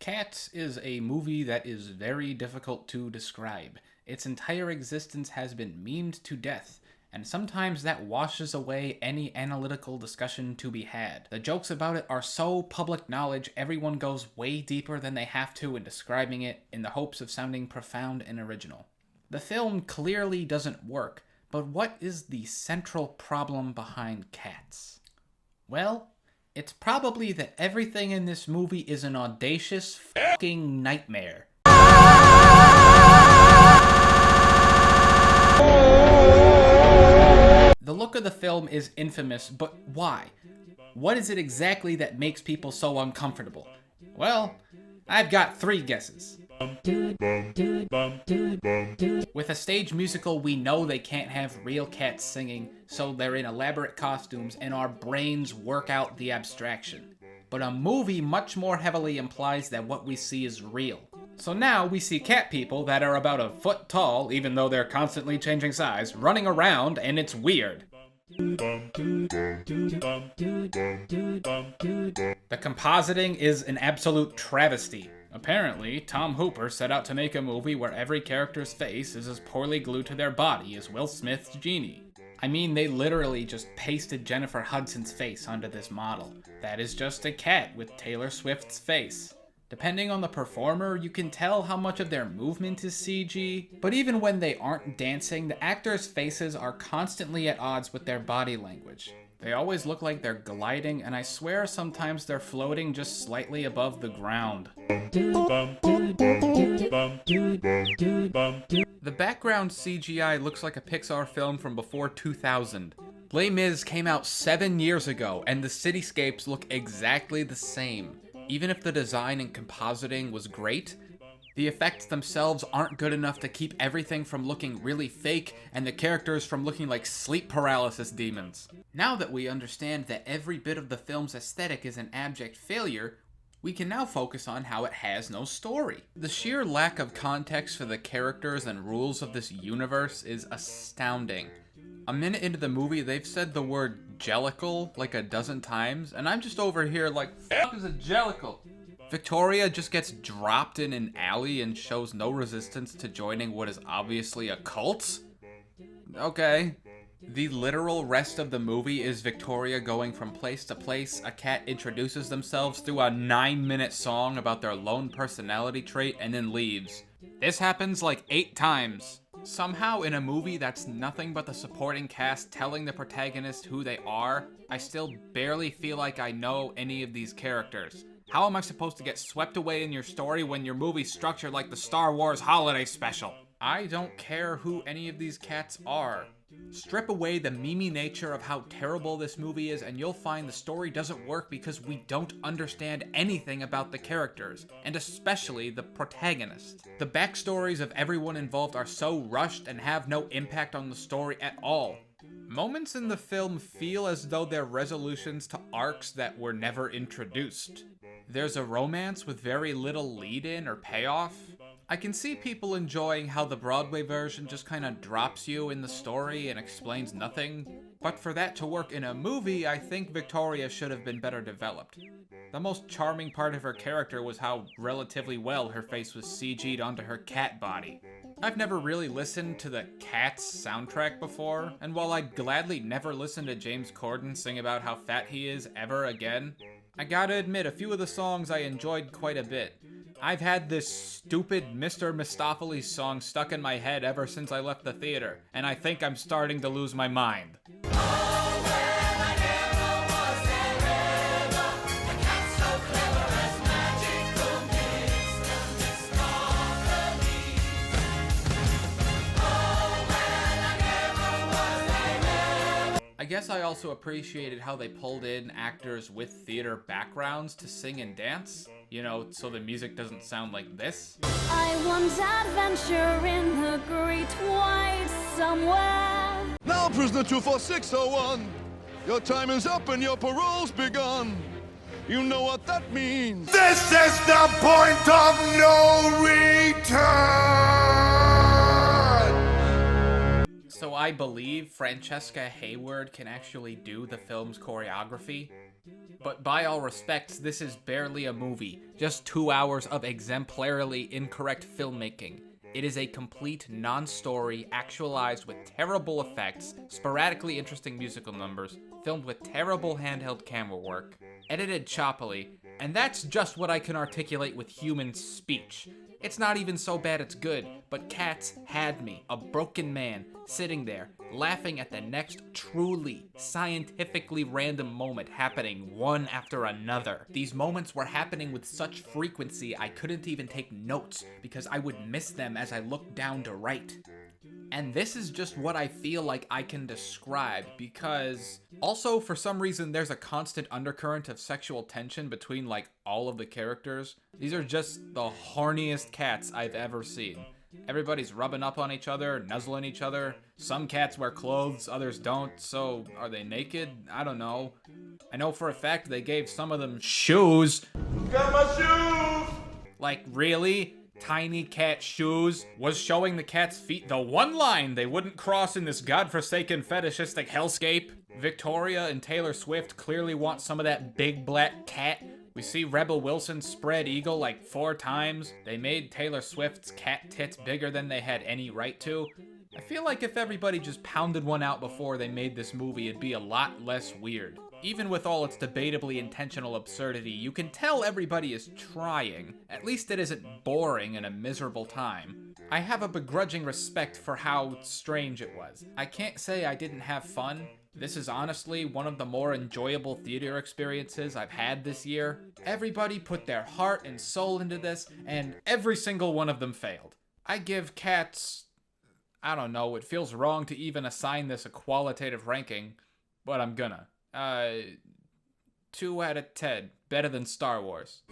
Cats is a movie that is very difficult to describe. Its entire existence has been memed to death, and sometimes that washes away any analytical discussion to be had. The jokes about it are so public knowledge, everyone goes way deeper than they have to in describing it in the hopes of sounding profound and original. The film clearly doesn't work, but what is the central problem behind Cats? Well, it's probably that everything in this movie is an audacious fucking nightmare. The look of the film is infamous, but why? What is it exactly that makes people so uncomfortable? Well, I've got 3 guesses. With a stage musical, we know they can't have real cats singing, so they're in elaborate costumes and our brains work out the abstraction. But a movie much more heavily implies that what we see is real. So now we see cat people that are about a foot tall, even though they're constantly changing size, running around, and it's weird. The compositing is an absolute travesty. Apparently, Tom Hooper set out to make a movie where every character's face is as poorly glued to their body as Will Smith's genie. I mean, they literally just pasted Jennifer Hudson's face onto this model. That is just a cat with Taylor Swift's face. Depending on the performer, you can tell how much of their movement is CG, but even when they aren't dancing, the actors' faces are constantly at odds with their body language. They always look like they're gliding, and I swear sometimes they're floating just slightly above the ground. The background CGI looks like a Pixar film from before 2000. Les Mis came out 7 years ago, and the cityscapes look exactly the same. Even if the design and compositing was great, the effects themselves aren't good enough to keep everything from looking really fake and the characters from looking like sleep paralysis demons. Now that we understand that every bit of the film's aesthetic is an abject failure, we can now focus on how it has no story. The sheer lack of context for the characters and rules of this universe is astounding. A minute into the movie, they've said the word jellicle like a dozen times, and I'm just over here like, fuck is a jellicle? Victoria just gets dropped in an alley and shows no resistance to joining what is obviously a cult? Okay. The literal rest of the movie is Victoria going from place to place. A cat introduces themselves through a 9-minute song about their lone personality trait and then leaves. This happens like 8 times. Somehow in a movie that's nothing but the supporting cast telling the protagonist who they are, I still barely feel like I know any of these characters. How am I supposed to get swept away in your story when your movie's structured like the Star Wars holiday special? I don't care who any of these cats are. Strip away the memey nature of how terrible this movie is and you'll find the story doesn't work because we don't understand anything about the characters, and especially the protagonist. The backstories of everyone involved are so rushed and have no impact on the story at all. Moments in the film feel as though they're resolutions to arcs that were never introduced. There's a romance with very little lead-in or payoff. I can see people enjoying how the Broadway version just kinda drops you in the story and explains nothing, but for that to work in a movie, I think Victoria should have been better developed. The most charming part of her character was how relatively well her face was CG'd onto her cat body. I've never really listened to the Cats soundtrack before, and while I'd gladly never listen to James Corden sing about how fat he is ever again, I gotta admit a few of the songs I enjoyed quite a bit. I've had this stupid Mr. Mistopheles song stuck in my head ever since I left the theater, and I think I'm starting to lose my mind. I guess I also appreciated how they pulled in actors with theater backgrounds to sing and dance, you know, so the music doesn't sound like this. I want adventure in the great white somewhere. Now, prisoner 24601, your time is up and your parole's begun. You know what that means. This is the point of no return! So I believe Francesca Hayward can actually do the film's choreography. But by all respects, this is barely a movie, just 2 hours of exemplarily incorrect filmmaking. It is a complete non-story, actualized with terrible effects, sporadically interesting musical numbers, filmed with terrible handheld camera work, edited choppily, and that's just what I can articulate with human speech. It's not even so bad it's good, but Cats had me, a broken man, sitting there, laughing at the next truly, scientifically random moment happening one after another. These moments were happening with such frequency I couldn't even take notes because I would miss them as I looked down to write. And this is just what I feel like I can describe, because also for some reason there's a constant undercurrent of sexual tension between like all of the characters. These are just the horniest cats I've ever seen. Everybody's rubbing up on each other, nuzzling each other. Some cats wear clothes, others don't, so are they naked? I don't know. I know for a fact they gave some of them shoes. Got my shoes! Like, really? Tiny cat shoes was showing the cat's feet the one line they wouldn't cross in this godforsaken fetishistic hellscape. Victoria and Taylor Swift clearly want some of that big black cat. We see Rebel Wilson spread eagle like 4 times. They made Taylor Swift's cat tits bigger than they had any right to. I feel like if everybody just pounded one out before they made this movie, it'd be a lot less weird. Even with all its debatably intentional absurdity, you can tell everybody is trying. At least it isn't boring and a miserable time. I have a begrudging respect for how strange it was. I can't say I didn't have fun. This is honestly one of the more enjoyable theater experiences I've had this year. Everybody put their heart and soul into this, and every single one of them failed. I give Cats... I don't know, it feels wrong to even assign this a qualitative ranking, but I'm gonna. 2 out of 10. Better than Star Wars.